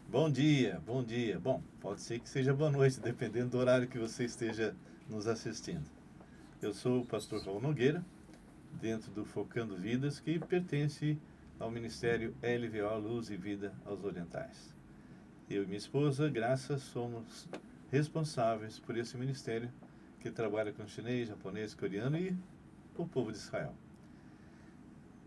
Bom dia, bom dia. Bom, pode ser que seja boa noite, dependendo do horário que você esteja nos assistindo. Eu sou o pastor Raul Nogueira, dentro do Focando Vidas, que pertence ao Ministério LVO Luz e Vida aos Orientais. Eu e minha esposa, Graça, somos responsáveis por esse ministério que trabalha com chinês, japonês, coreano e o povo de Israel.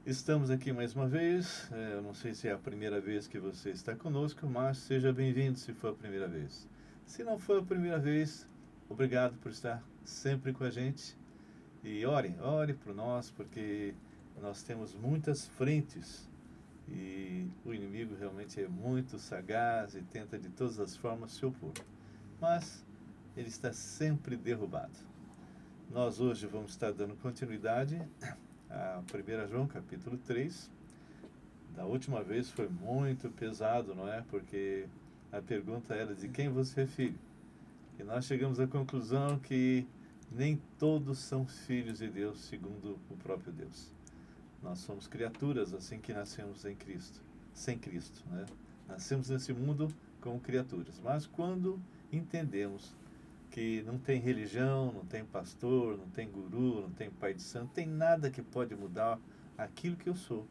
Estamos aqui mais uma vez, eu não sei se é a primeira vez que você está conosco, mas seja bem-vindo se for a primeira vez. Se não for a primeira vez, obrigado por estar sempre com a gente. E ore por nós, porque nós temos muitas frentes e o inimigo realmente é muito sagaz e tenta de todas as formas se opor. Mas ele está sempre derrubado. Nós hoje vamos estar dando continuidade a 1 João capítulo 3. Da última vez foi muito pesado, não é? Porque a pergunta era de quem você é filho. E nós chegamos à conclusão que nem todos são filhos de Deus segundo o próprio Deus. Nós somos criaturas assim que nascemos em Cristo, sem Cristo, né? Nascemos nesse mundo como criaturas. Mas quando entendemos que não tem religião, não tem pastor, não tem guru, não tem pai de santo, tem nada que pode mudar aquilo que eu sou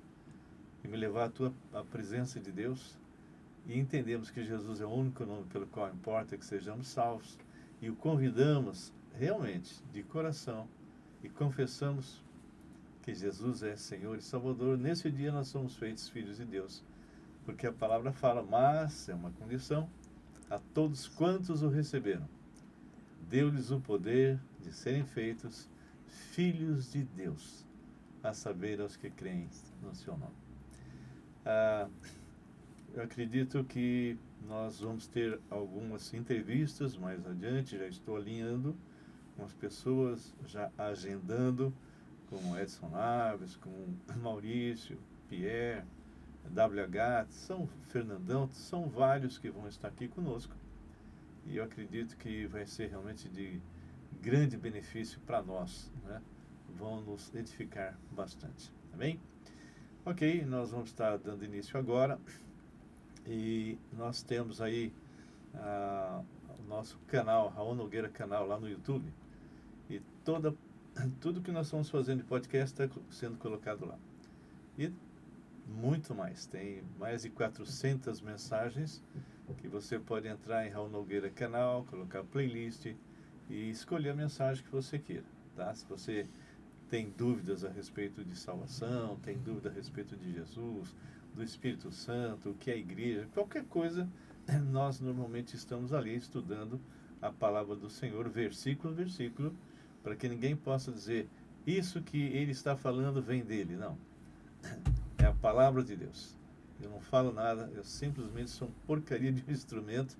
e me levar à presença de Deus, e entendemos que Jesus é o único nome pelo qual importa que sejamos salvos, e o convidamos realmente de coração e confessamos que Jesus é Senhor e Salvador. Nesse dia nós somos feitos filhos de Deus, porque a palavra fala, mas é uma condição: a todos quantos o receberam, deu-lhes o poder de serem feitos filhos de Deus, a saber, aos que creem no seu nome. Eu acredito que nós vamos ter algumas entrevistas mais adiante, já estou alinhando com as pessoas, já agendando, como Edson Naves, com Maurício, Pierre, WH, Fernandão, são vários que vão estar aqui conosco. E eu acredito que vai ser realmente de grande benefício para nós, né? Vão nos edificar bastante, tá bem? Ok, nós vamos estar dando início agora e nós temos aí o nosso canal, Raul Nogueira Canal, lá no YouTube, e tudo que nós estamos fazendo de podcast está sendo colocado lá. E muito mais, tem mais de 400 mensagens que você pode entrar em Raul Nogueira Canal, colocar playlist e escolher a mensagem que você queira, tá? Se você tem dúvidas a respeito de salvação, tem dúvida a respeito de Jesus, do Espírito Santo, o que é a igreja, qualquer coisa, nós normalmente estamos ali estudando a palavra do Senhor, versículo a versículo, para que ninguém possa dizer, isso que ele está falando vem dele. Não. É a palavra de Deus. Eu não falo nada, eu simplesmente sou porcaria de um instrumento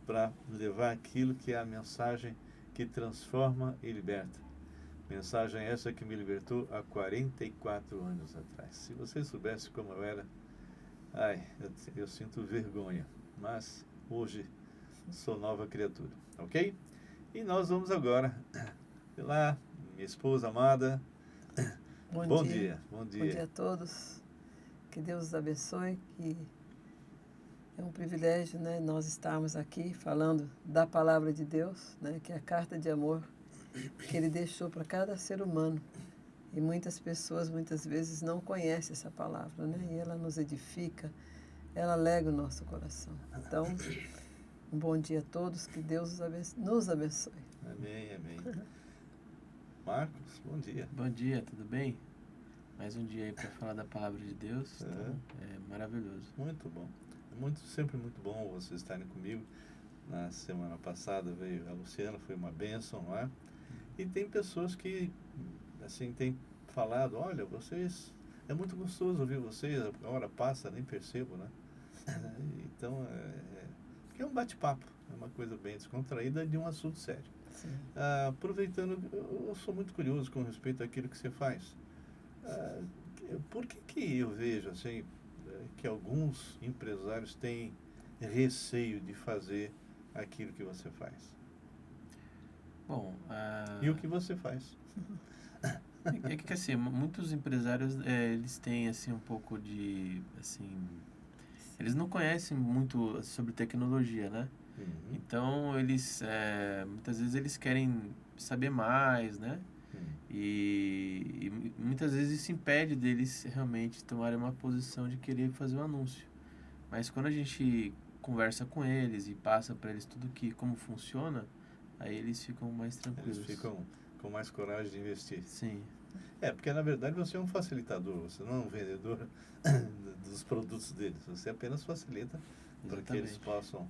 para levar aquilo que é a mensagem que transforma e liberta. Mensagem essa que me libertou há 44 anos atrás. Se você soubesse como eu era, eu sinto vergonha, mas hoje sou nova criatura, ok? E nós vamos agora pela minha esposa amada. Bom dia. Bom dia a todos. Que Deus os abençoe. Que é um privilégio, né, nós estarmos aqui falando da palavra de Deus, né, que é a carta de amor que Ele deixou para cada ser humano. E muitas pessoas, muitas vezes, não conhecem essa palavra, né? E ela nos edifica, ela alega o nosso coração. Então, um bom dia a todos, que Deus nos abençoe. Amém, amém. Marcos, bom dia. Bom dia, tudo bem? Mais um dia aí para falar da palavra de Deus, então é maravilhoso. Muito bom. Sempre muito bom vocês estarem comigo. Na semana passada veio a Luciana, foi uma bênção, não é? E tem pessoas que, assim, têm falado, olha, vocês, é muito gostoso ouvir vocês, a hora passa, nem percebo, né? Então, é um bate-papo, é uma coisa bem descontraída de um assunto sério. Aproveitando, eu sou muito curioso com respeito àquilo que você faz. Por que eu vejo, assim, que alguns empresários têm receio de fazer aquilo que você faz? Bom, E o que você faz? é que assim, muitos empresários eles têm assim um pouco de assim eles não conhecem muito sobre tecnologia, né? Uhum. Então, eles, muitas vezes eles querem saber mais, né? E muitas vezes isso impede deles realmente tomarem uma posição de querer fazer um anúncio. Mas quando a gente conversa com eles e passa para eles tudo como funciona, aí eles ficam mais tranquilos. Eles ficam com mais coragem de investir. Sim. Porque na verdade você é um facilitador, você não é um vendedor dos produtos deles, você apenas facilita para que eles possam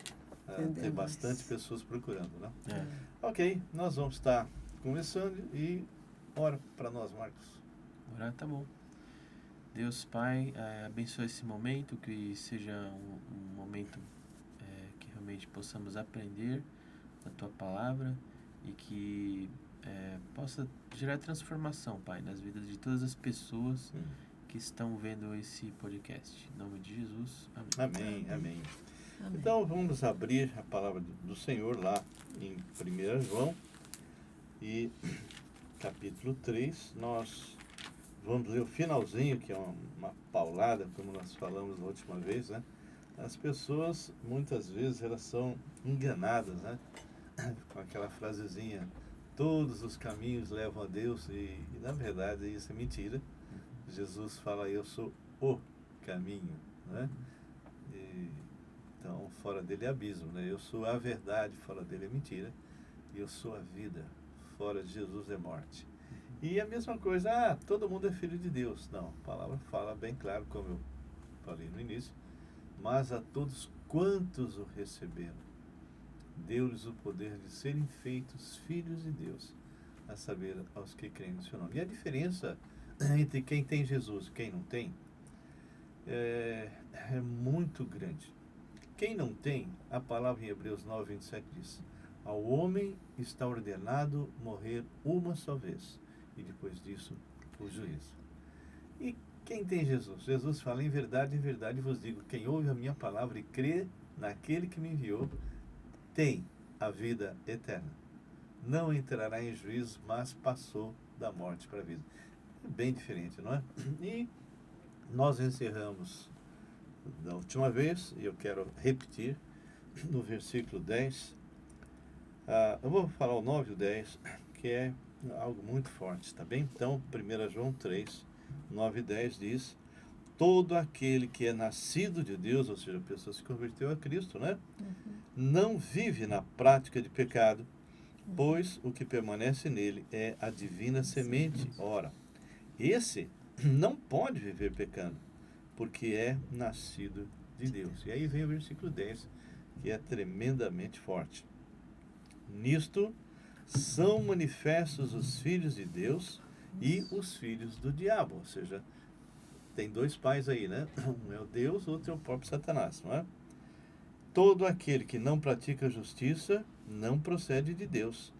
ter bastante pessoas procurando, né? Ok, nós vamos estar começando e ora para nós, Marcos. Orar, tá bom. Deus Pai, abençoe esse momento, que seja um momento que realmente possamos aprender a Tua Palavra e que possa gerar transformação, Pai, nas vidas de todas as pessoas que estão vendo esse podcast. Em nome de Jesus, amém. Amém. Então vamos abrir a palavra do Senhor lá em 1 João e capítulo 3, nós vamos ler o finalzinho, que é uma paulada, como nós falamos na última vez, né? As pessoas, muitas vezes, elas são enganadas, né? Com aquela frasezinha, todos os caminhos levam a Deus, e na verdade isso é mentira. Jesus fala, eu sou o caminho, né? Então, fora dele é abismo, né? Eu sou a verdade, fora dele é mentira. E eu sou a vida, fora de Jesus é morte. E a mesma coisa, todo mundo é filho de Deus. Não, a palavra fala bem claro, como eu falei no início. Mas a todos quantos o receberam, deu-lhes o poder de serem feitos filhos de Deus, a saber, aos que creem no seu nome. E a diferença entre quem tem Jesus e quem não tem é muito grande. Quem não tem, a palavra em Hebreus 9, 27 diz, ao homem está ordenado morrer uma só vez, e depois disso, o juízo. E quem tem Jesus? Jesus fala, em verdade vos digo, quem ouve a minha palavra e crê naquele que me enviou, tem a vida eterna. Não entrará em juízo, mas passou da morte para a vida. É bem diferente, não é? E nós encerramos da última vez, e eu quero repetir, no versículo 10, eu vou falar o 9 e o 10, que é algo muito forte, tá bem? Então, 1 João 3, 9 e 10 diz, todo aquele que é nascido de Deus, ou seja, a pessoa se converteu a Cristo, né? Não vive na prática de pecado, pois o que permanece nele é a divina semente. Ora, esse não pode viver pecando, porque é nascido de Deus. E aí vem o versículo 10, que é tremendamente forte. Nisto são manifestos os filhos de Deus e os filhos do diabo. Ou seja, tem dois pais aí, né? Um é o Deus, outro é o próprio Satanás, não é? Todo aquele que não pratica justiça não procede de Deus.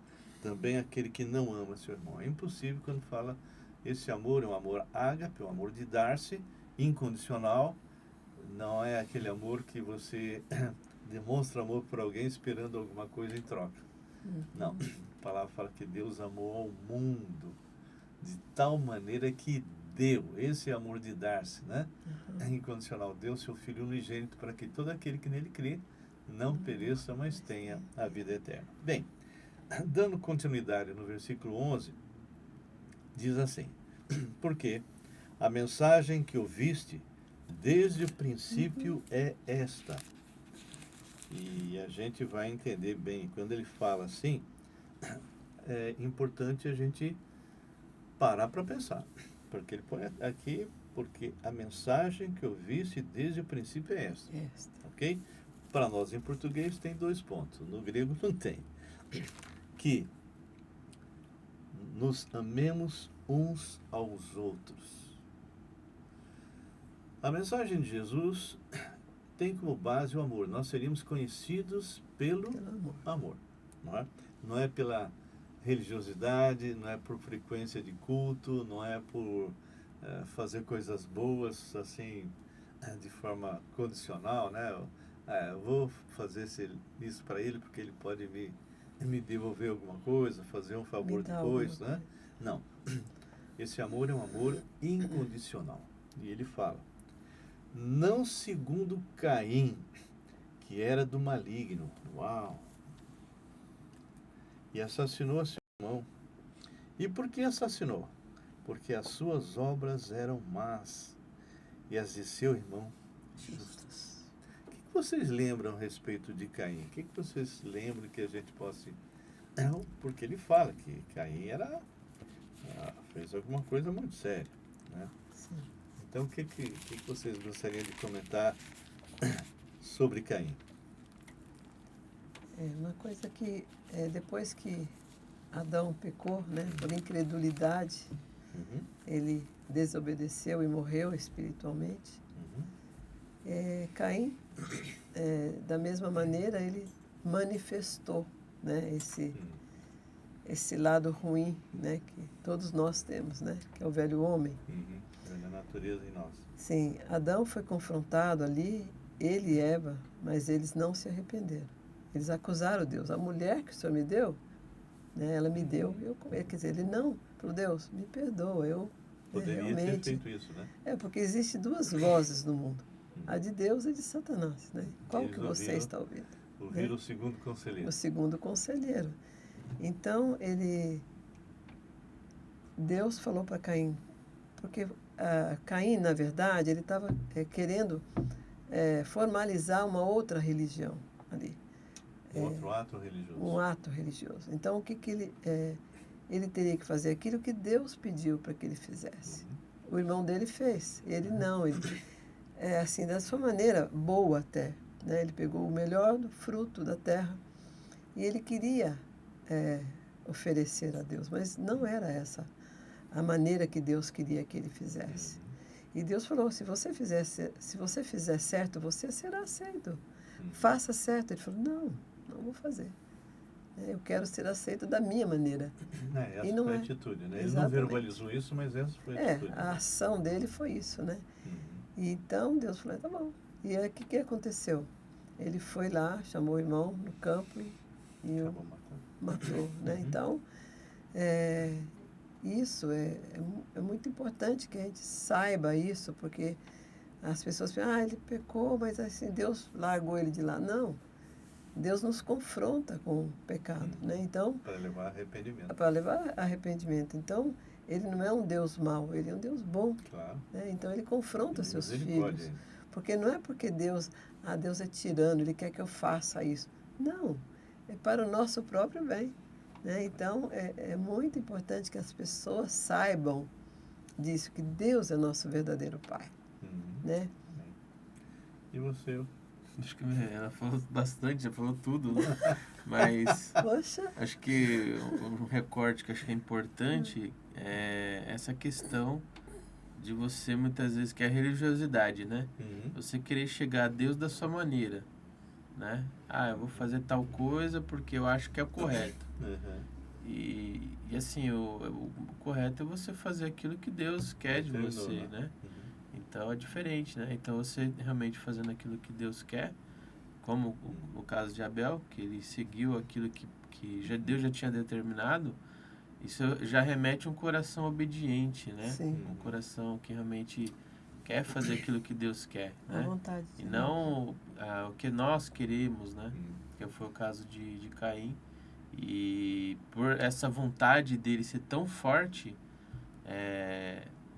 Também aquele que não ama seu irmão. É impossível quando fala esse amor, é um amor ágape, é um amor de dar-se, incondicional. Não é aquele amor que você demonstra amor por alguém esperando alguma coisa em troca. Não. A palavra fala que Deus amou ao mundo de tal maneira que deu. Esse amor de dar-se, né? É incondicional. Deu seu Filho unigênito para que todo aquele que nele crê não pereça, mas tenha a vida eterna. Bem, dando continuidade no versículo 11, diz assim, porque a mensagem que ouviste desde o princípio é esta. E a gente vai entender bem, quando ele fala assim, é importante a gente parar para pensar. Porque ele põe aqui, porque a mensagem que ouviste desde o princípio é esta. Ok? Para nós em português tem 2 pontos, no grego não tem. Que nos amemos uns aos outros. A mensagem de Jesus tem como base o amor. Nós seríamos conhecidos pelo amor. Não é pela religiosidade, não é por frequência de culto, não é por fazer coisas boas assim de forma condicional, né? Eu vou fazer isso para ele porque ele pode me devolver alguma coisa, fazer um favor depois, né? Não. Esse amor é um amor incondicional. E ele fala, não segundo Caim, que era do maligno. Uau! E assassinou a seu irmão. E por que assassinou? Porque as suas obras eram más e as de seu irmão justas. O que vocês lembram a respeito de Caim? O que vocês lembram que a gente possa... Não, porque ele fala que Caim fez alguma coisa muito séria, né? Sim. Então, o que vocês gostariam de comentar sobre Caim? Uma coisa que, depois que Adão pecou, né, por incredulidade, Uhum, ele desobedeceu e morreu espiritualmente. uhum, Caim, da mesma maneira, ele manifestou, né, esse lado ruim, né, que todos nós temos, né, que é o velho homem. uhum. A natureza em nós. Sim, Adão foi confrontado ali, ele e Eva, mas eles não se arrependeram. Eles acusaram Deus. A mulher que o Senhor me deu, né, ela me deu, eu comi. Quer dizer, ele não, falou, Deus, me perdoa, eu Poderia realmente... ter feito isso, né? Porque existem duas vozes no mundo, a de Deus e a de Satanás, né? Qual Eles que você está ouvindo? Ouviram o segundo conselheiro. O segundo conselheiro. Então, Deus falou para Caim, porque Caim, na verdade, ele estava querendo formalizar uma outra religião ali. Outro ato religioso. Um ato religioso. Então, o que ele teria que fazer? Aquilo que Deus pediu para que ele fizesse. Uhum. O irmão dele fez. Ele não. Ele, assim, da sua maneira boa até. Né? Ele pegou o melhor do fruto da terra e ele queria oferecer a Deus. Mas não era essa a maneira que Deus queria que ele fizesse. E Deus falou, se você fizer certo, você será aceito. Uhum. Faça certo. Ele falou, não vou fazer. Eu quero ser aceito da minha maneira. Essa foi a atitude, né? Ele Exatamente. não verbalizou isso, mas essa foi a atitude. A ação dele foi isso, né? Uhum. E então Deus falou, tá bom. E aí o que aconteceu? Ele foi lá, chamou o irmão no campo e o matou, né? Uhum. Então, isso é muito importante que a gente saiba isso, porque as pessoas pensam, ele pecou, mas assim, Deus largou ele de lá. Não. Deus nos confronta com o pecado, né? Então, para levar arrependimento. Para levar arrependimento. Então, ele não é um Deus mau, ele é um Deus bom. Claro. Né? Então, ele confronta seus filhos. Pode. Porque não é porque Deus é tirano, ele quer que eu faça isso. Não, é para o nosso próprio bem. Né? Então, é muito importante que as pessoas saibam disso, que Deus é nosso verdadeiro Pai. Uhum. Né? E você? Acho que ela falou bastante, já falou tudo, né? Mas Poxa. Acho que um recorte que acho que é importante é essa questão de você muitas vezes, que é a religiosidade, né? Uhum. Você querer chegar a Deus da sua maneira, né? Eu vou fazer tal coisa porque eu acho que é o correto. Uhum. E assim, o correto é você fazer aquilo que Deus quer de você, né? Uhum. Então é diferente, né? Então você realmente fazendo aquilo que Deus quer, como o caso de Abel, que ele seguiu aquilo que Deus já tinha determinado, isso já remete a um coração obediente, né? Sim. Um coração que realmente quer fazer aquilo que Deus quer, né? À vontade. E não o que nós queremos, né? Que foi o caso de Caim. E por essa vontade dele ser tão forte,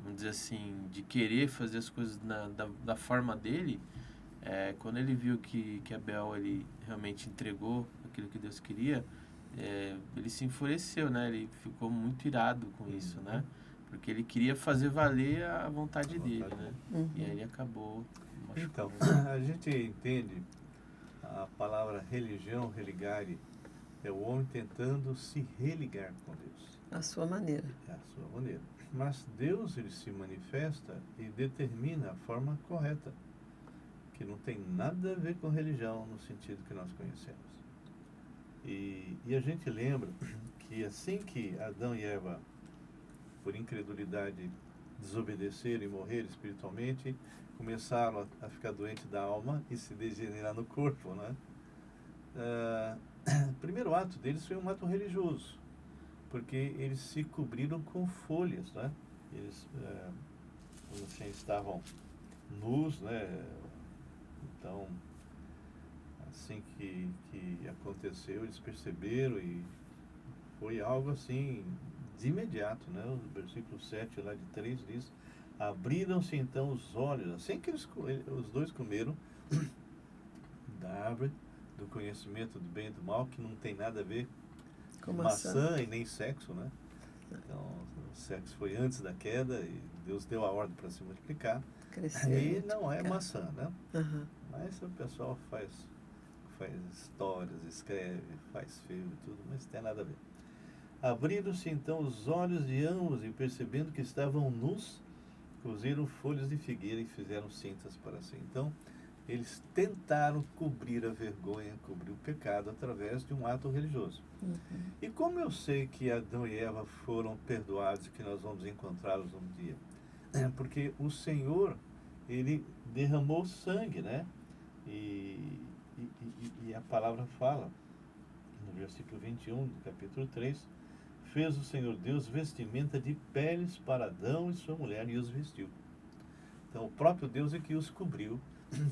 vamos dizer assim, de querer fazer as coisas da forma dele, quando ele viu que Abel ele realmente entregou aquilo que Deus queria, ele se enfureceu, né? Ele ficou muito irado com isso, né? Porque ele queria fazer valer a vontade dele, né? Uhum. E aí ele acabou machucando. Então, a gente entende a palavra religião, religare, é o homem tentando se religar com Deus. À sua maneira. É a sua maneira. Mas Deus, ele se manifesta e determina a forma correta, que não tem nada a ver com religião no sentido que nós conhecemos. E a gente lembra que assim que Adão e Eva, por incredulidade, desobedeceram e morreram espiritualmente, começaram a ficar doentes da alma e se degenerar no corpo, né? O primeiro ato deles foi um ato religioso, porque eles se cobriram com folhas, né? Eles assim, estavam nus, né? Então, assim que aconteceu, eles perceberam e foi algo assim de imediato, né? O versículo 7 lá de 3 diz: abriram-se então os olhos, assim que os dois comeram da árvore do conhecimento do bem e do mal, que não tem nada a ver com maçã e nem sexo, né? Então, o sexo foi antes da queda e Deus deu a ordem para se multiplicar. Crescer, E não é maçã, né? Uhum. Mas o pessoal faz histórias, escreve, faz filme e tudo, mas não tem nada a ver. Abriram-se então os olhos de ambos e percebendo que estavam nus, cozeram folhas de figueira e fizeram cintas para si. Então, eles tentaram cobrir a vergonha, cobrir o pecado através de um ato religioso. Uhum. E como eu sei que Adão e Eva foram perdoados e que nós vamos encontrá-los um dia? Porque o Senhor, ele derramou sangue, né? E a palavra fala, no versículo 21 do capítulo 3, fez o Senhor Deus vestimenta de peles para Adão e sua mulher e os vestiu. Então, o próprio Deus é que os cobriu.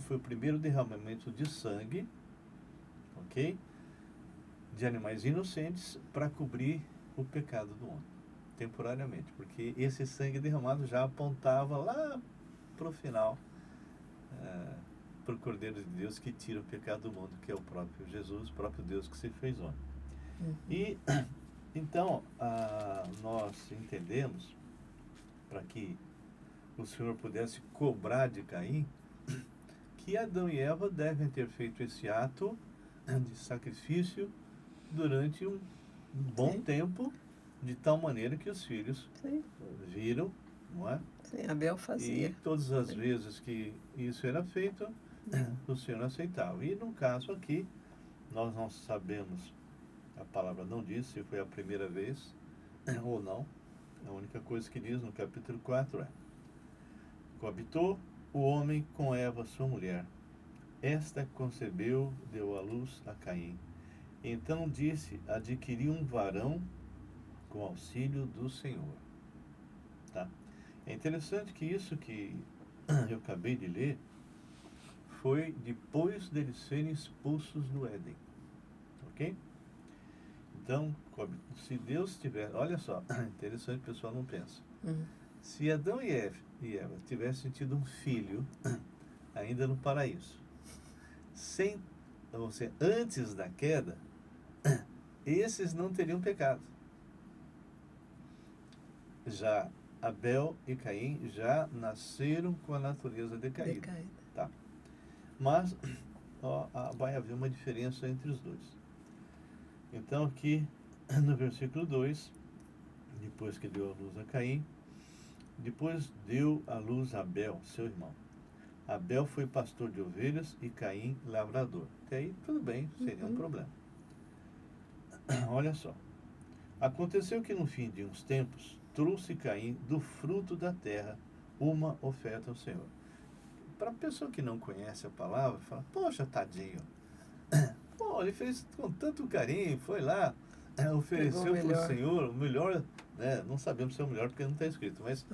Foi o primeiro derramamento de sangue, ok? De animais inocentes para cobrir o pecado do homem, temporariamente. Porque esse sangue derramado já apontava lá para o final, para o Cordeiro de Deus que tira o pecado do mundo, que é o próprio Jesus, o próprio Deus que se fez homem. Uhum. E, então, nós entendemos, para que o Senhor pudesse cobrar de Caim, que Adão e Eva devem ter feito esse ato de sacrifício durante um bom Sim. tempo, de tal maneira que os filhos Sim. viram, não é? Sim, Abel fazia. E todas as vezes que isso era feito, o Senhor aceitava. E no caso aqui, nós não sabemos, a palavra não diz se foi a primeira vez ou não. A única coisa que diz no capítulo 4 é: coabitou o homem com Eva, sua mulher. Esta concebeu, deu à luz a Caim. Então disse: adquiri um varão com auxílio do Senhor. Tá? É interessante que isso que eu acabei de ler foi depois deles serem expulsos do Éden. Ok? Então, se Deus tiver... Olha só, interessante, o pessoal não pensa. Se Adão e Eva tivessem tido um filho ainda no paraíso, ou seja, antes da queda, esses não teriam pecado. Já Abel e Caim já nasceram com a natureza decaída. Tá? Mas vai haver uma diferença entre os dois. Então aqui no versículo 2, depois que deu a luz a Caim, depois deu a luz a Abel, seu irmão. Abel foi pastor de ovelhas e Caim lavrador. Até aí tudo bem, sem nenhum problema. Olha só. Aconteceu que no fim de uns tempos trouxe Caim do fruto da terra uma oferta ao Senhor. Para a pessoa que não conhece a palavra, fala: poxa, tadinho. Pô, ele fez com tanto carinho, foi lá, ofereceu para o Senhor o melhor, né? Não sabemos se é o melhor porque não está escrito, mas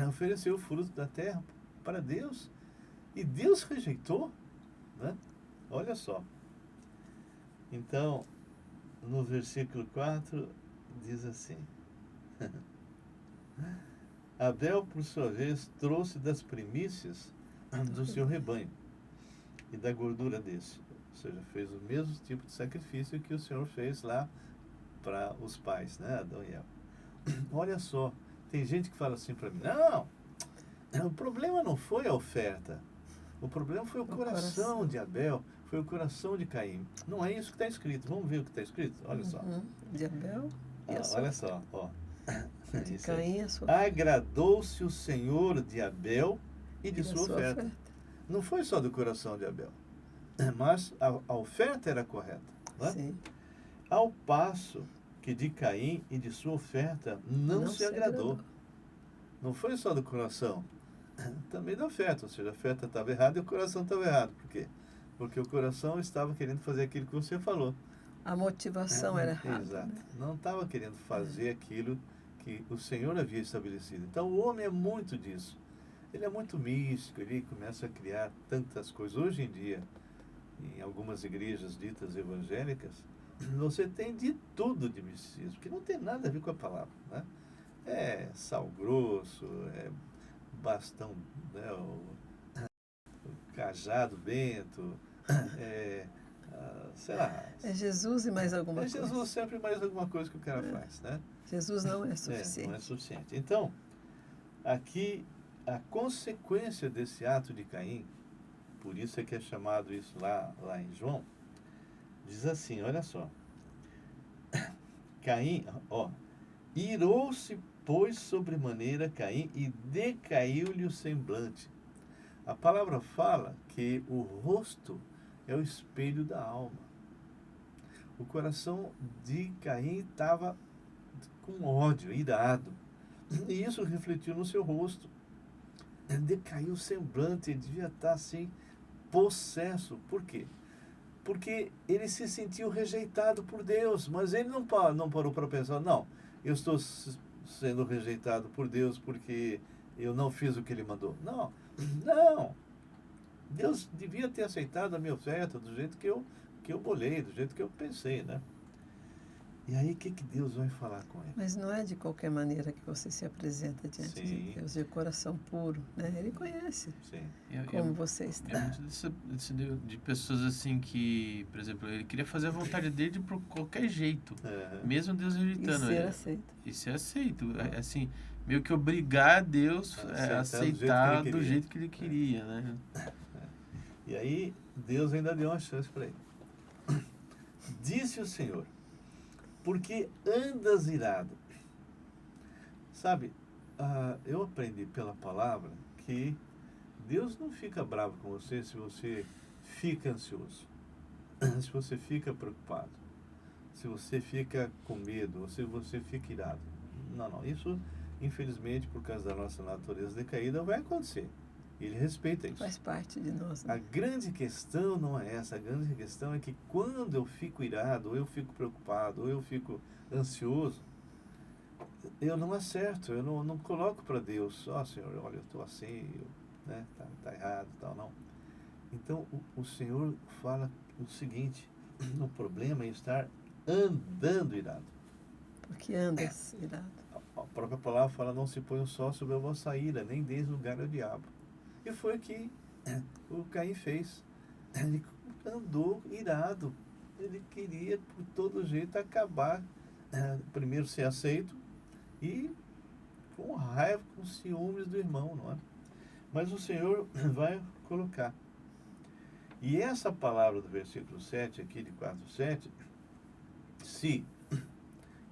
ofereceu o fruto da terra para Deus. E Deus rejeitou, né? Olha só. Então, no versículo 4, diz assim: Abel, por sua vez, trouxe das primícias do seu rebanho e da gordura desse. Ou seja, fez o mesmo tipo de sacrifício que o Senhor fez lá para os pais, né? Adão e Eva. Olha só, tem gente que fala assim para mim: não, o problema não foi a oferta. O problema foi o coração de Abel, foi o coração de Caim. Não é isso que está escrito. Vamos ver o que está escrito? Olha só. De Abel e a olha só. Ó. De Caim, agradou-se o Senhor de Abel e de sua oferta. Não foi só do coração de Abel, mas a oferta era correta. Né? Sim. Ao passo que de Caim e de sua oferta não se agradou. Não foi só do coração, também da oferta. Ou seja, a oferta estava errada e o coração estava errado. Por quê? Porque o coração estava querendo fazer aquilo que você falou. A motivação era errada. Exato. Né? Não estava querendo fazer aquilo que o Senhor havia estabelecido. Então, o homem é muito disso. ele é muito místico, ele começa a criar tantas coisas. Hoje em dia, em algumas igrejas ditas evangélicas, você tem de tudo de misticismo, que não tem nada a ver com a palavra, né? É sal grosso, é bastão, né, o cajado bento, é, sei lá. É Jesus e mais alguma É coisa. Jesus sempre mais alguma coisa que o cara faz, né? Jesus não é Não é suficiente. suficiente. Então, aqui, a consequência desse ato de Caim, por isso é que é chamado isso lá em João, diz assim, olha só. Caim, ó, irou-se, pois, sobremaneira Caim e decaiu-lhe o semblante. A palavra fala que o rosto é o espelho da alma. O coração de Caim estava com ódio, irado. E isso refletiu no seu rosto. Decaiu o semblante, ele devia estar assim, possesso. Por quê? Porque ele se sentiu rejeitado por Deus, mas ele não parou para pensar, não, eu estou sendo rejeitado por Deus porque eu não fiz o que ele mandou. Não, não. Deus devia ter aceitado a minha oferta do jeito que eu bolei, do jeito que eu pensei, né? E aí, o que Deus vai falar com ele? Mas não é de qualquer maneira que você se apresenta diante de Sim. Deus, de coração puro, né? Ele conhece Sim. como você está. É muito de pessoas assim que, por exemplo, ele queria fazer a vontade dele por qualquer jeito, mesmo Deus E rejeitando ser ele. aceito. E ser aceito. É, assim, meio que obrigar a Deus a aceitar do jeito que ele queria, né? E aí, Deus ainda deu uma chance para ele. Disse o Senhor, porque andas irado. Sabe, eu aprendi pela palavra que Deus não fica bravo com você se você fica ansioso, se você fica preocupado, se você fica com medo, ou se você fica irado. Não. Isso, infelizmente, por causa da nossa natureza decaída, vai acontecer. Ele respeita isso. Faz parte de nós. Né? A grande questão não é essa. A grande questão é que quando eu fico irado, ou eu fico preocupado, ou eu fico ansioso, eu não acerto, eu não coloco para Deus, Senhor, olha, eu estou assim, né, tá errado, tal, não. Então, o Senhor fala o seguinte, o problema é estar andando irado. Porque andas irado. A própria palavra fala, não se põe o sol sobre a vossa ira, nem deis lugar ao diabo. E foi o que o Caim fez. Ele andou irado. Ele queria, por todo jeito, acabar, primeiro ser aceito e com raiva, com ciúmes do irmão, não é? Mas o Senhor vai colocar. E essa palavra do versículo 7, aqui de 4:7, se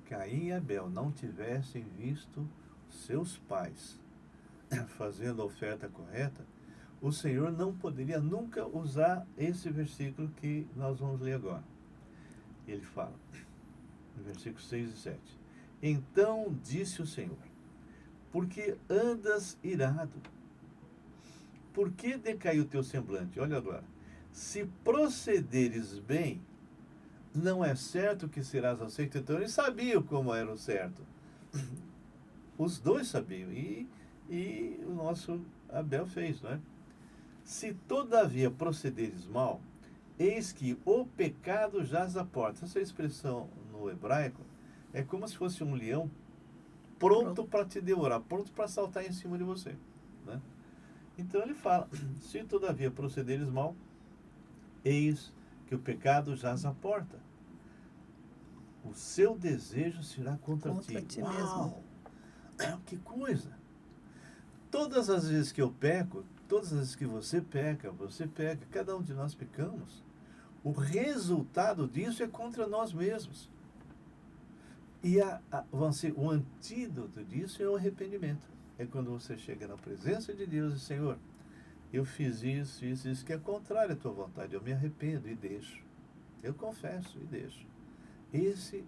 Caim e Abel não tivessem visto seus pais fazendo a oferta correta, o Senhor não poderia nunca usar esse versículo que nós vamos ler agora. Ele fala, no versículos 6 e 7. Então disse o Senhor, porque andas irado? Por que decaiu o teu semblante? Olha agora. Se procederes bem, não é certo que serás aceito. Então ele sabia como era o certo. Os dois sabiam. E o nosso Abel fez, não é? Se todavia procederes mal, eis que o pecado jaz à porta. Essa expressão no hebraico é como se fosse um leão pronto para te devorar, pronto para saltar em cima de você, né? Então ele fala, se todavia procederes mal, eis que o pecado jaz à porta. O seu desejo será contra ti. Contra ti mesmo. Que coisa! Todas as vezes que eu peco, todas as vezes que você peca, cada um de nós pecamos, o resultado disso é contra nós mesmos. E o antídoto disso é o arrependimento. É quando você chega na presença de Deus e, Senhor, eu fiz isso que é contrário à tua vontade, eu me arrependo e deixo. Eu confesso e deixo. Esse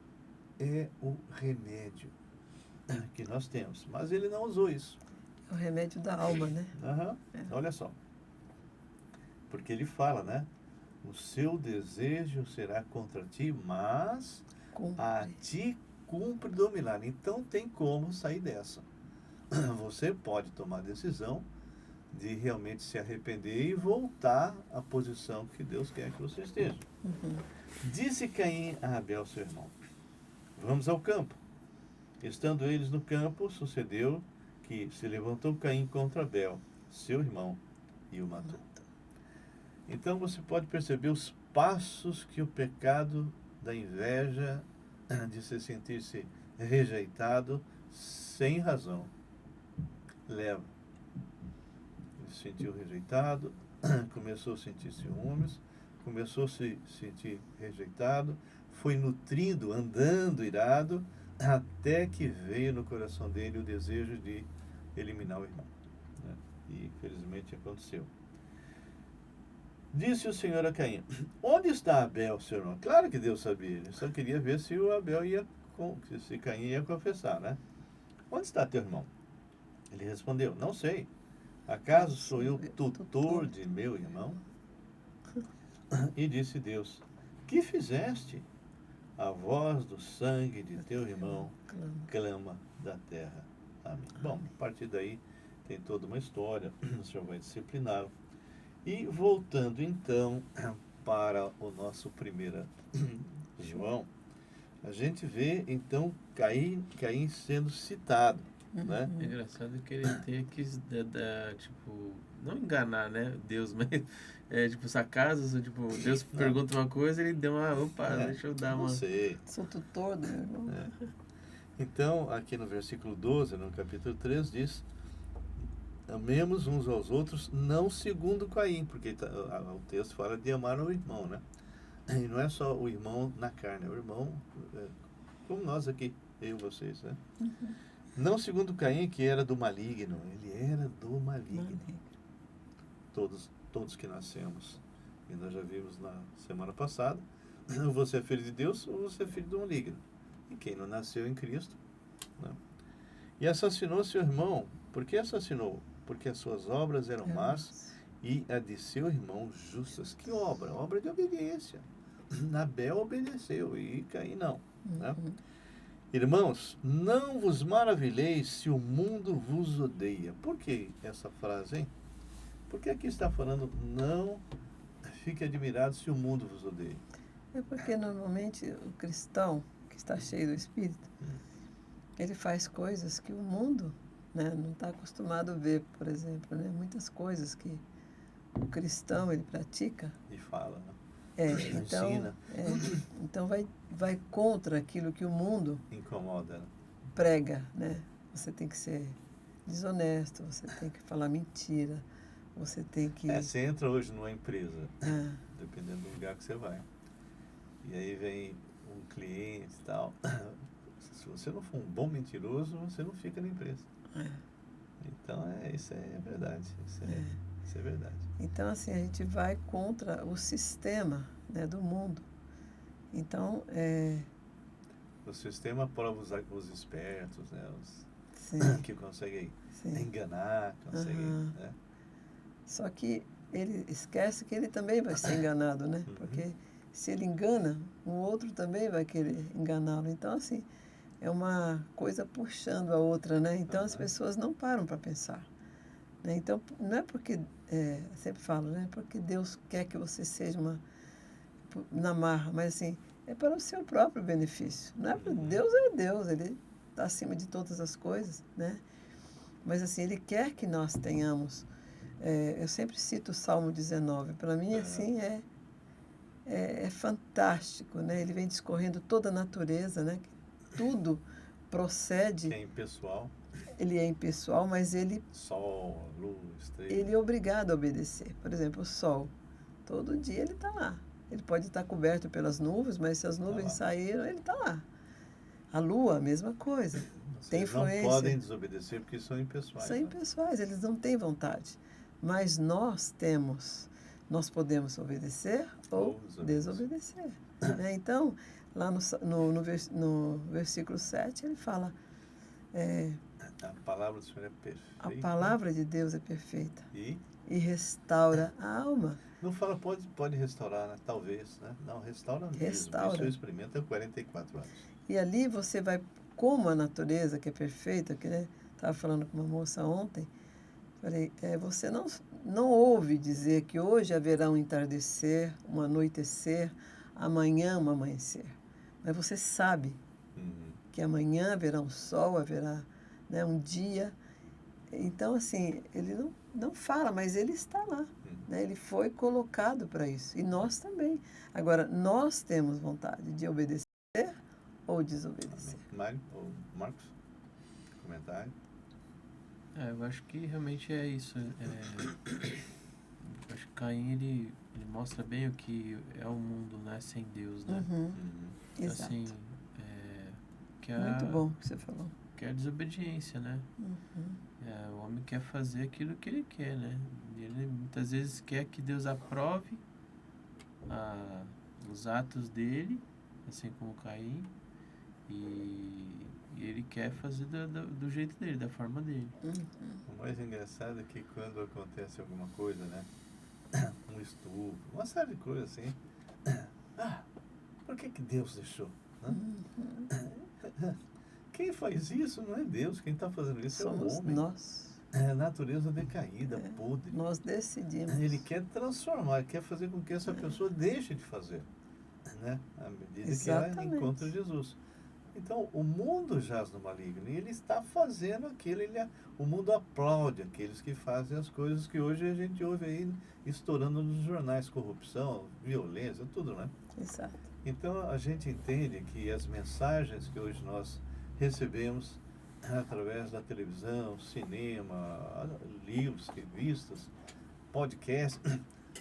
é o remédio que nós temos. Mas ele não usou isso. É o remédio da alma, né? Olha só. Porque ele fala, né? O seu desejo será contra ti, mas a ti cumpre dominar. Então tem como sair dessa. Você pode tomar a decisão de realmente se arrepender e voltar à posição que Deus quer que você esteja. Uhum. Disse Caim a Abel, seu irmão: vamos ao campo. Estando eles no campo, sucedeu que se levantou Caim contra Abel, seu irmão, e o matou. Então você pode perceber os passos que o pecado da inveja, de se sentir-se rejeitado sem razão, leva. Ele se sentiu rejeitado, começou a sentir ciúmes, começou a se sentir rejeitado, foi nutrindo, andando irado, até que veio no coração dele o desejo de eliminar o irmão, né? E infelizmente aconteceu. Disse o Senhor a Caim: onde está Abel, seu irmão? Claro que Deus sabia, ele só queria ver se o Abel se Caim ia confessar, né? Onde está teu irmão? Ele respondeu: não sei. Acaso sou eu tutor de meu irmão? E disse Deus: que fizeste? A voz do sangue de teu irmão clama da terra. Amém. Bom, a partir daí tem toda uma história, o Senhor vai discipliná-lo. E voltando então para o nosso primeiro João, a gente vê então Caim sendo citado, né? É engraçado que ele tem que tipo, não enganar, né, Deus, mas tipo, acaso, tipo, Deus pergunta uma coisa, ele deu uma, deixa eu dar uma... Não sei. Sou tutor do meu irmão. Então, aqui no versículo 12, no capítulo 3, diz: amemos uns aos outros, não segundo Caim, porque o texto fala de amar o irmão, né? E não é só o irmão na carne, é o irmão como nós aqui, eu e vocês, né? Uhum. Não segundo Caim, que era do maligno, ele era do maligno. Todos que nascemos, e nós já vimos na semana passada, ou você é filho de Deus ou você é filho do maligno. E quem não nasceu em Cristo, né? E assassinou seu irmão. Por que assassinou? Porque as suas obras eram más e a de seu irmão justas. Que obra? Obra de obediência. Abel obedeceu e Caim não, né? Irmãos, não vos maravilheis se o mundo vos odeia. Por que essa frase, hein? Porque aqui está falando: não fique admirado se o mundo vos odeia. É porque normalmente o cristão que está cheio do Espírito, ele faz coisas que o mundo, né, não está acostumado a ver, por exemplo, né? Muitas coisas que o cristão ele pratica. E fala, né? Então, então vai contra aquilo que o mundo incomoda, né? Prega, né? Você tem que ser desonesto, você tem que falar mentira, você tem que... Você entra hoje numa empresa, dependendo do lugar que você vai, e aí vem um cliente e tal. Se você não for um bom mentiroso, você não fica na empresa. Então, isso é verdade. Isso é verdade. Então, assim, a gente vai contra o sistema, né, do mundo. Então, o sistema prova os espertos, né, que conseguem enganar, conseguem... né? Só que ele esquece que ele também vai ser enganado, né? Porque se ele engana, o outro também vai querer enganá-lo. Então, assim, é uma coisa puxando a outra, né? Então, as pessoas não param para pensar, né? Então, não é porque, sempre falo, né? Porque Deus quer que você seja na marra, mas assim, é para o seu próprio benefício. Não é para Deus, é Deus, Ele está acima de todas as coisas, né? Mas assim, Ele quer que nós tenhamos... eu sempre cito o Salmo 19. Para mim, assim, é fantástico, né? Ele vem discorrendo toda a natureza, né? Tudo procede... Que é impessoal. Ele é impessoal, mas ele... Sol, luz, estrela. Ele é obrigado a obedecer. Por exemplo, o sol. Todo dia ele está lá. Ele pode estar coberto pelas nuvens, mas se as nuvens saíram, ele está lá. A lua, a mesma coisa. Tem influência. Não podem desobedecer porque são impessoais. São impessoais, eles não têm vontade. Mas nós podemos obedecer ou desobedecer. Né? Então, lá no versículo 7, ele fala... a palavra do Senhor é perfeita. A palavra de Deus é perfeita. E restaura a alma. Não fala pode restaurar, né? Talvez, né? Não, restaura mesmo. Restaura. Isso eu experimento há 44 anos. E ali você vai, como a natureza que é perfeita, que, né, estava falando com uma moça ontem, Falei, você não ouve dizer que hoje haverá um entardecer, um anoitecer, amanhã um amanhecer. Mas você sabe Uhum. que amanhã haverá um sol, haverá, né, um dia. Então, assim, ele não fala, mas ele está lá. Né? Ele foi colocado para isso. E nós também. Agora, nós temos vontade de obedecer ou desobedecer. Mário ou Marcos? Comentário? Eu acho que realmente é isso. Eu acho que Caim, ele mostra bem o que é o mundo, né, sem Deus, né? Uhum. Uhum. Exato. Assim, que Muito bom o que você falou. que é a desobediência, né? Uhum. O homem quer fazer aquilo que ele quer, né? Ele muitas vezes quer que Deus aprove os atos dele, assim como Caim, e ele quer fazer do jeito dele, da forma dele. Uhum. O mais engraçado é que quando acontece alguma coisa, né? Um estupro, uma série de coisas assim. Por que Deus deixou? Né? Uhum. Quem faz isso não é Deus, quem está fazendo isso Somos é o homem. nós. É a natureza decaída, podre. Nós decidimos. Ele quer transformar, ele quer fazer com que essa pessoa deixe de fazer, né? À medida Exatamente. que ela encontra Jesus. Então, o mundo jaz no maligno e ele está fazendo aquilo. O mundo aplaude aqueles que fazem as coisas que hoje a gente ouve aí estourando nos jornais: corrupção, violência, tudo, né? Exato. Então, a gente entende que as mensagens que hoje nós recebemos através da televisão, cinema, livros, revistas, podcasts,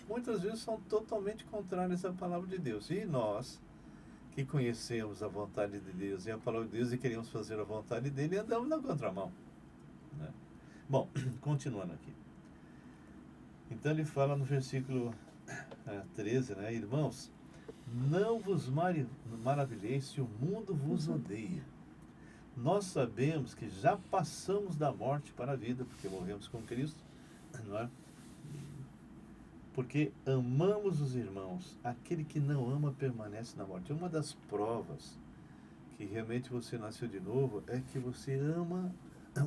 muitas vezes são totalmente contrárias à palavra de Deus. E nós, que conhecemos a vontade de Deus e a palavra de Deus e queremos fazer a vontade dele, andamos na contramão. Né? Bom, continuando aqui. Então ele fala no versículo 13, né? Irmãos, não vos maravilheis se o mundo vos odeia. Nós sabemos que já passamos da morte para a vida, porque morremos com Cristo, não é? Porque amamos os irmãos. Aquele que não ama permanece na morte. Uma das provas que realmente você nasceu de novo é que você ama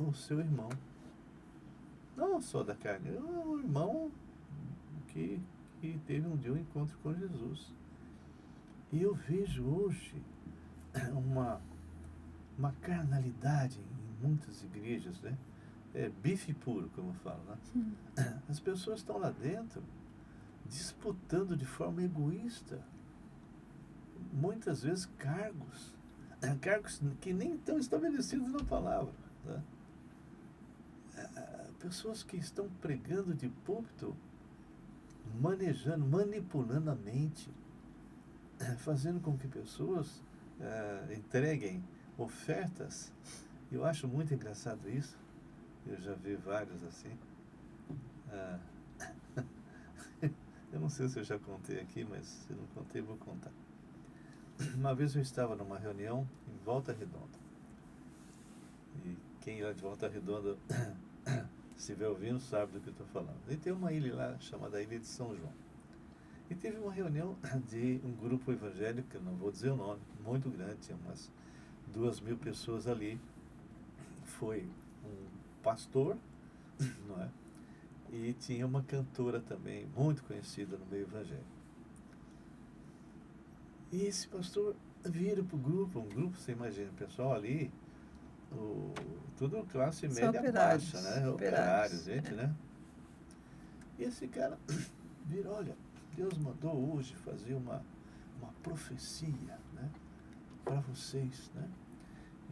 o seu irmão. Não só da carne, é o irmão que teve um dia um encontro com Jesus. E eu vejo hoje uma carnalidade em muitas igrejas, né? É bife puro, como eu falo, né? As pessoas estão lá dentro disputando de forma egoísta, muitas vezes cargos que nem estão estabelecidos na palavra, né? Pessoas que estão pregando de púlpito, manipulando a mente, fazendo com que pessoas entreguem ofertas. Eu acho muito engraçado isso. Eu já vi vários assim. Eu não sei se eu já contei aqui, mas se não contei, vou contar. Uma vez eu estava numa reunião em Volta Redonda. E quem lá de Volta Redonda se estiver ouvindo sabe do que eu estou falando. E tem uma ilha lá chamada Ilha de São João. E teve uma reunião de um grupo evangélico, que eu não vou dizer o nome, muito grande, tinha umas 2.000 pessoas ali. Foi um pastor, não é? E tinha uma cantora também, muito conhecida no meio evangélico. E esse pastor vira para o grupo, você imagina, o pessoal ali, tudo classe média baixa, né? Operários, gente, né? E esse cara vira: olha, Deus mandou hoje fazer uma profecia, né? Para vocês, né?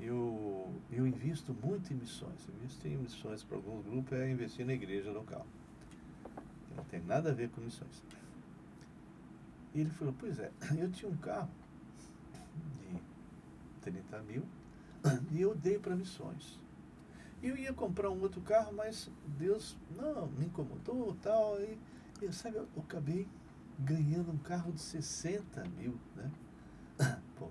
Eu invisto muito em missões. Investir em missões para alguns grupos é investir na igreja local. Não tem nada a ver com missões. E ele falou: pois é, eu tinha um carro de 30 mil e eu dei para missões. Eu ia comprar um outro carro, mas Deus não me incomodou, tal, e sabe, eu acabei ganhando um carro de 60 mil, né? Pô,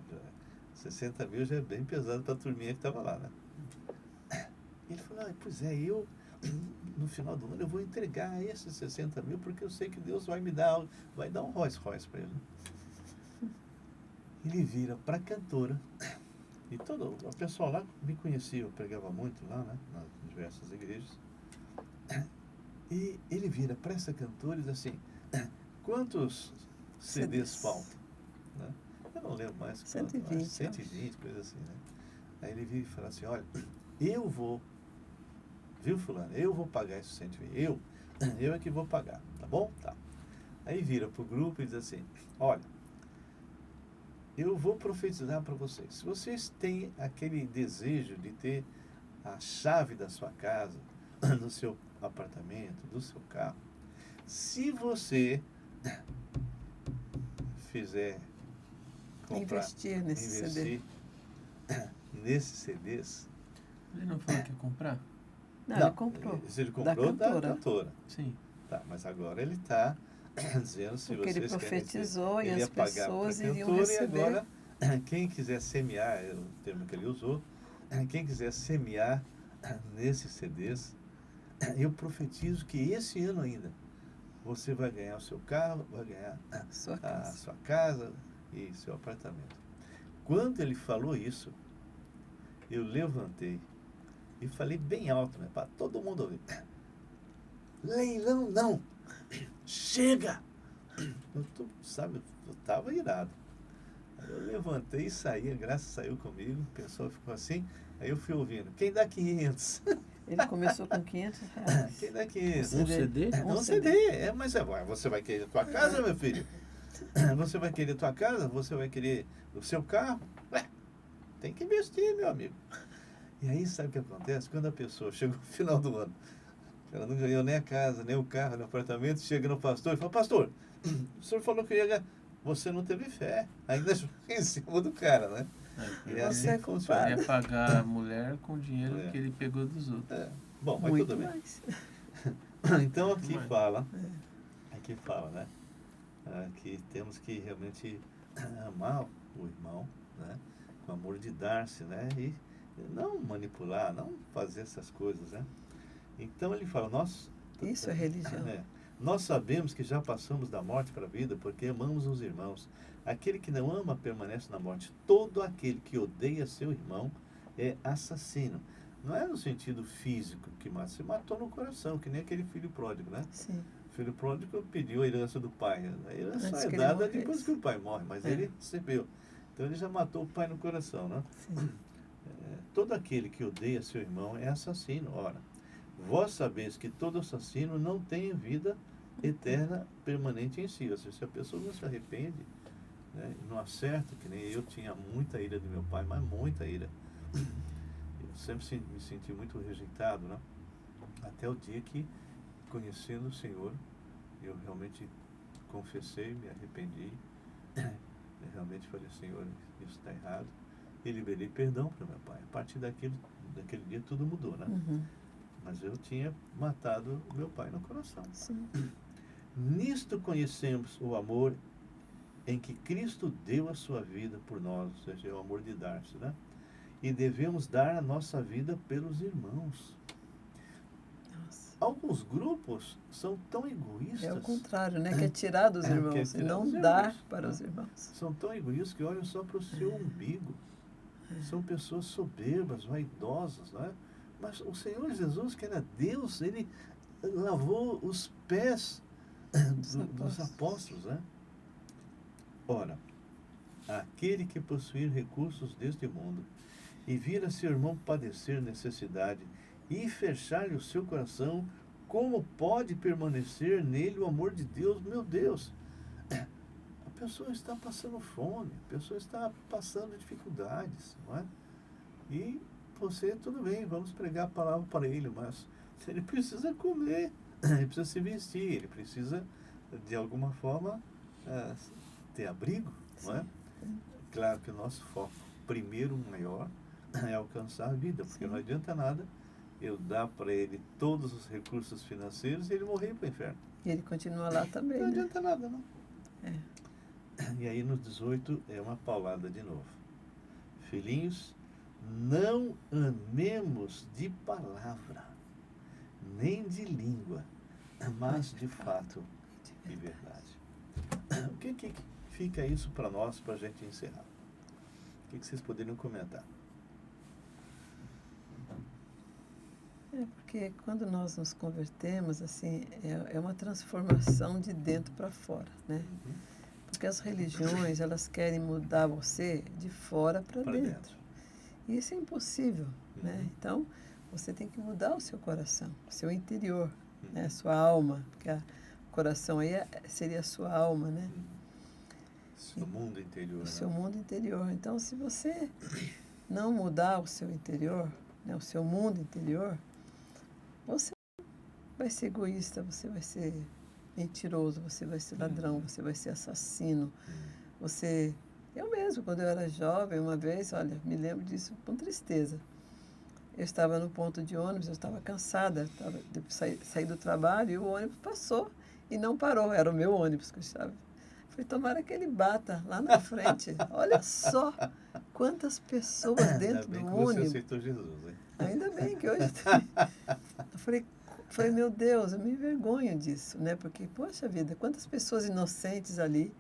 60 mil já é bem pesado para a turminha que estava lá, né? Ele falou: pois é, eu no final do ano eu vou entregar esses 60 mil porque eu sei que Deus vai dar um Rolls Royce para ele. Ele vira para a cantora. E todo o pessoal lá me conhecia, eu pregava muito lá, né, nas diversas igrejas. E ele vira para essa cantora e diz assim, quantos CDs faltam? Né? Eu não lembro mais. 120. 120, coisa assim, né? Aí ele vira e fala assim, olha, eu vou, viu fulano, eu vou pagar esses 120, eu é que vou pagar, tá bom? Tá. Aí vira pro grupo e diz assim, olha, eu vou profetizar para vocês. Se vocês têm aquele desejo de ter a chave da sua casa, do seu apartamento, do seu carro, se você fizer comprar, Investir nesse CD. nesses CDs. Ele não falou que ia comprar? Não, ele comprou. Se ele comprou da cantora. Sim. Tá, mas agora ele está dizendo se Porque vocês ele profetizou querem, e ele as ia pagar pessoas pra iriam cantora, receber. E agora, quem quiser semear, é o termo que ele usou, quem quiser semear nesses CDs, eu profetizo que esse ano ainda você vai ganhar o seu carro, vai ganhar a sua casa e seu apartamento. Quando ele falou isso, eu levantei e falei bem alto, né, para todo mundo ouvir. Leilão não! Chega! Eu estava irado. Aí eu levantei e saí, a Graça saiu comigo, o pessoal ficou assim, aí eu fui ouvindo, quem dá 500? Ele começou com 500 reais. Quem dá 500? Um CD? Um CD, mas você vai querer a tua casa, meu filho? Você vai querer a tua casa? Você vai querer o seu carro? Ué, tem que investir, meu amigo. E aí, sabe o que acontece? Quando a pessoa chega no final do ano, ela não ganhou nem a casa, nem o carro, nem o apartamento, chega no pastor e fala, pastor, o senhor falou que ia ganhar. Você não teve fé, ainda em cima do cara, né? É, E é assim que funciona. Ele ia pagar a mulher com o dinheiro que ele pegou dos outros. Bom, mas Muito tudo bem. mais. Então aqui fala, né? Que temos que realmente amar o irmão, né? Com amor de dar-se, né? E não manipular, não fazer essas coisas, né? Então ele fala, Isso é religião. Nós sabemos que já passamos da morte para a vida porque amamos os irmãos. Aquele que não ama permanece na morte. Todo aquele que odeia seu irmão é assassino. Não é no sentido físico que mata, se matou no coração, que nem aquele filho pródigo, né? Sim. O filho pródigo pediu a herança do pai. A herança Antes é que ele dada morresse. depois que o pai morre, mas ele recebeu. Então ele já matou o pai no coração, né? Sim. Todo aquele que odeia seu irmão é assassino. Ora, vós sabeis que todo assassino não tem vida eterna permanente em si. Ou seja, se a pessoa não se arrepende, né, não acerta, que nem eu tinha muita ira do meu pai, mas muita ira. Eu sempre me senti muito rejeitado, né? Até o dia que, conhecendo o Senhor, eu realmente confessei, me arrependi. Eu realmente falei, Senhor, isso está errado. E liberei perdão para meu pai. A partir daquele dia tudo mudou, né? Uhum. Mas eu tinha matado meu pai no coração. Sim. Nisto conhecemos o amor em que Cristo deu a sua vida por nós, ou seja, é o amor de dar-se, né? E devemos dar a nossa vida pelos irmãos. Nossa. Alguns grupos são tão egoístas. É o contrário, né? Que é tirar dos irmãos e não dar para os irmãos. São tão egoístas que olham só para o seu umbigo. São pessoas soberbas, vaidosas, não é? Mas o Senhor Jesus, que era Deus, ele lavou os pés dos apóstolos, né? Ora, aquele que possuir recursos deste mundo e vir a seu irmão padecer necessidade e fechar-lhe o seu coração, como pode permanecer nele o amor de Deus? Meu Deus! A pessoa está passando fome, a pessoa está passando dificuldades, não é? E você, tudo bem, vamos pregar a palavra para ele, mas ele precisa comer, ele precisa se vestir, ele precisa, de alguma forma, ter abrigo, não é? Claro que o nosso foco, primeiro, maior, é alcançar a vida, porque não adianta nada eu dar para ele todos os recursos financeiros e ele morrer para o inferno. E ele continua lá também, Não né? adianta nada, não. É. E aí no 18 é uma paulada de novo. Filhinhos, não amemos de palavra, nem de língua, mas de fato e verdade. O que fica isso para nós, para a gente encerrar? O que vocês poderiam comentar? Porque quando nós nos convertemos, assim, é uma transformação de dentro para fora, né? Uhum. Porque as religiões, elas querem mudar você de fora para Para dentro. dentro. E isso é impossível, né? Uhum. Então, você tem que mudar o seu coração, o seu interior, né? Uhum. A sua alma, porque o coração aí seria a sua alma, né? Uhum. Seu mundo interior, O né? seu mundo interior. Então, se você não mudar o seu interior, né? O seu mundo interior, você vai ser egoísta, você vai ser mentiroso, você vai ser ladrão, Uhum. você vai ser assassino, Uhum. você... Eu mesmo, quando eu era jovem, uma vez, olha, me lembro disso com tristeza. Eu estava no ponto de ônibus, eu estava cansada, saí do trabalho e o ônibus passou e não parou, era o meu ônibus que eu estava. Falei, tomara que ele bata lá na frente. Olha só quantas pessoas Ainda dentro bem do que você ônibus. aceitou Jesus, hein? Ainda bem que hoje... Eu falei, meu Deus, eu me envergonho disso, né? Porque, poxa vida, quantas pessoas inocentes ali,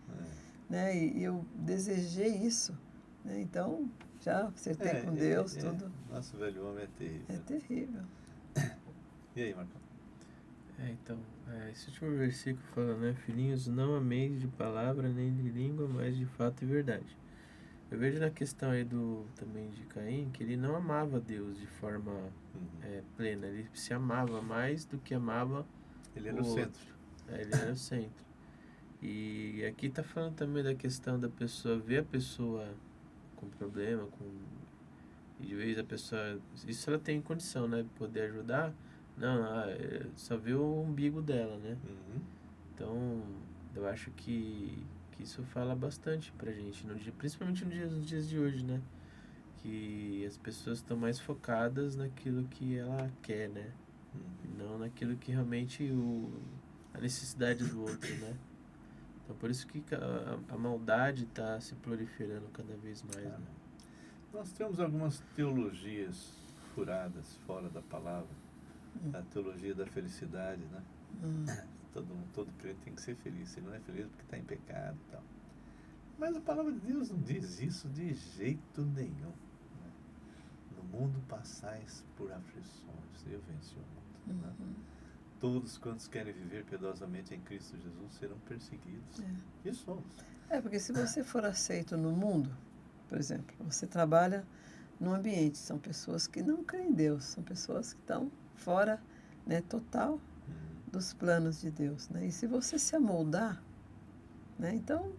né? E eu desejei isso, né? Então, já acertei com Deus, tudo. Nosso velho homem é terrível. É terrível. E aí, Marcão? Então, esse último versículo fala, né? Filhinhos, não ameis de palavra nem de língua, mas de fato e verdade. Eu vejo na questão aí também de Caim, que ele não amava Deus de forma plena. Ele se amava mais do que amava Ele era o centro. Ele era o centro. E aqui está falando também da questão da pessoa ver a pessoa com problema, e de vez a pessoa... Isso ela tem condição, né? De poder ajudar. Não, só vê o umbigo dela, né? Uhum. Então, eu acho que isso fala bastante pra gente, principalmente nos dias de hoje, né? Que as pessoas estão mais focadas naquilo que ela quer, né? E não naquilo que realmente a necessidade do outro, né? Então, por isso que a maldade está se proliferando cada vez mais, né? Nós temos algumas teologias furadas fora da palavra. A teologia da felicidade, né? Todo crente tem que ser feliz. Se não é feliz porque está em pecado e tal. Mas a palavra de Deus não diz isso de jeito nenhum. Né? No mundo passais por aflições. Eu venci o mundo. Né? Todos quantos querem viver piedosamente em Cristo Jesus serão perseguidos. E somos. Porque se você for aceito no mundo, por exemplo, você trabalha num ambiente, são pessoas que não creem em Deus, são pessoas que estão fora, né, total dos planos de Deus, né? E se você se amoldar, né, então,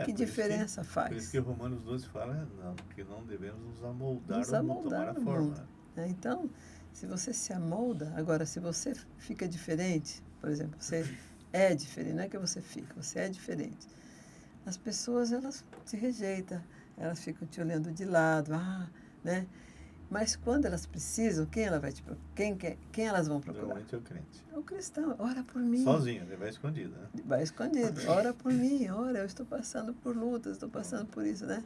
que diferença faz? Por isso que Romanos 12 fala que não devemos nos amoldar ou tomar a no forma. mundo, né? Então, se você se amolda, agora, se você fica diferente, por exemplo, você é diferente, não é que você fica, você é diferente. As pessoas, elas te rejeitam, elas ficam te olhando de lado, né? Mas quando elas precisam, quem elas vão procurar? Normalmente é o crente. É o cristão. Ora por mim. Sozinho, ele vai escondido, né? Vai escondido. Ora por mim. Ora, eu estou passando por lutas, estou passando por isso, né?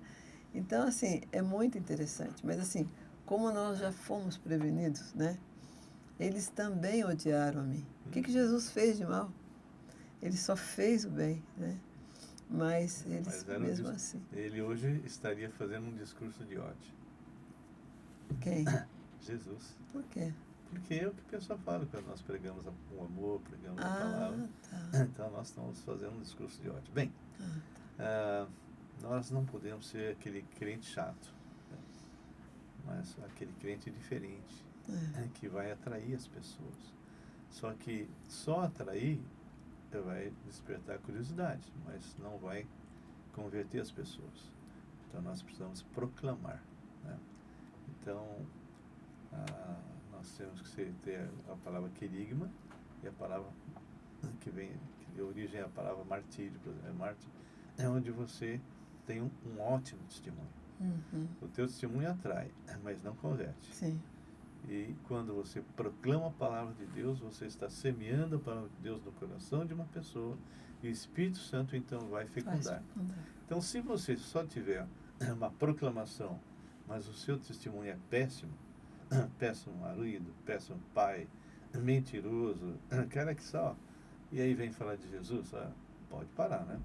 Então, assim, é muito interessante. Mas, assim, como nós já fomos prevenidos, né? Eles também odiaram a mim. O que Jesus fez de mal? Ele só fez o bem, né? Mas eles, mesmo assim... Ele hoje estaria fazendo um discurso de ódio. Quem? Jesus. Por quê? Porque é o que o pessoal fala quando nós pregamos o amor, pregamos a palavra. Tá. Então nós estamos fazendo um discurso de ódio. Bem, nós não podemos ser aquele crente chato, né? Mas aquele crente diferente, que vai atrair as pessoas. Só que só atrair vai despertar curiosidade, mas não vai converter as pessoas. Então nós precisamos proclamar, né? Então nós temos que ter a palavra querigma e a palavra que deu origem à palavra martírio, por exemplo. Mártir é onde você tem um ótimo testemunho. O teu testemunho atrai, mas não converte. Sim. E quando você proclama a palavra de Deus, você está semeando a palavra de Deus no coração de uma pessoa e o Espírito Santo então vai fecundar. Então, se você só tiver uma proclamação, mas o seu testemunho é péssimo, péssimo marido, péssimo pai, mentiroso, cara que só, e aí vem falar de Jesus, pode parar, né?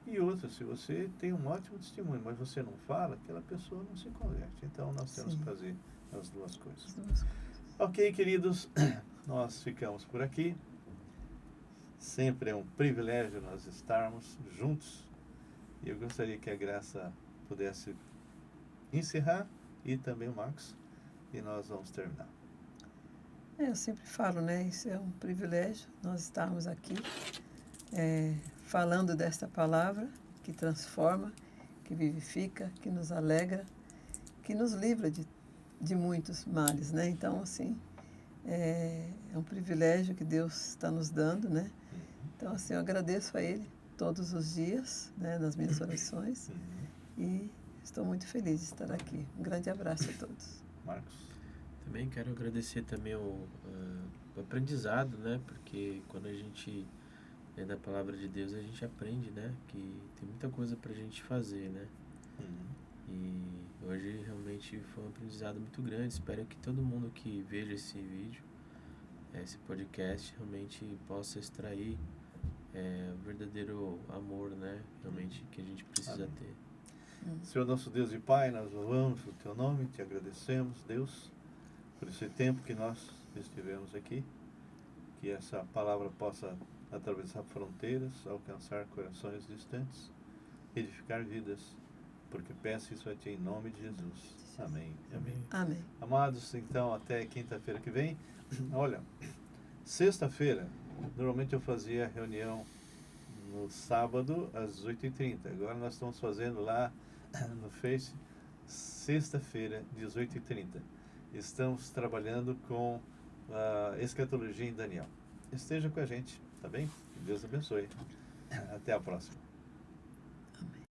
E outra, se você tem um ótimo testemunho, mas você não fala, aquela pessoa não se converte. Então, nós temos que fazer as duas coisas. Ok, queridos, nós ficamos por aqui. Sempre é um privilégio nós estarmos juntos. E eu gostaria que a Graça pudesse encerrar e também o Marcos. E nós vamos terminar. Eu sempre falo, né? Isso é um privilégio nós estarmos aqui falando desta palavra que transforma, que vivifica, que nos alegra, que nos livra de muitos males, né? Então, assim, é um privilégio que Deus está nos dando, né? Então, assim, eu agradeço a Ele todos os dias, né, nas minhas orações, e estou muito feliz de estar aqui. Um grande abraço a todos. Marcos? Também quero agradecer também o aprendizado, né? Porque quando a gente lê da palavra de Deus, a gente aprende, né? Que tem muita coisa pra gente fazer, né? E hoje realmente foi um aprendizado muito grande. Espero que todo mundo que veja esse vídeo, esse podcast, realmente possa extrair o verdadeiro amor, né? Realmente que a gente precisa ter. Senhor nosso Deus e Pai, nós louvamos o Teu nome, Te agradecemos, Deus, por esse tempo que nós estivemos aqui, que essa palavra possa atravessar fronteiras, alcançar corações distantes, edificar vidas, porque peço isso a Ti em nome de Jesus. Amém. Amém. Amém. Amados, então, até quinta-feira que vem. Olha, sexta-feira, normalmente eu fazia reunião no sábado às 8h30. Agora nós estamos fazendo lá no Face, sexta-feira, 18h30. Estamos trabalhando com a escatologia em Daniel. Esteja com a gente, tá bem? Que Deus abençoe. Até a próxima.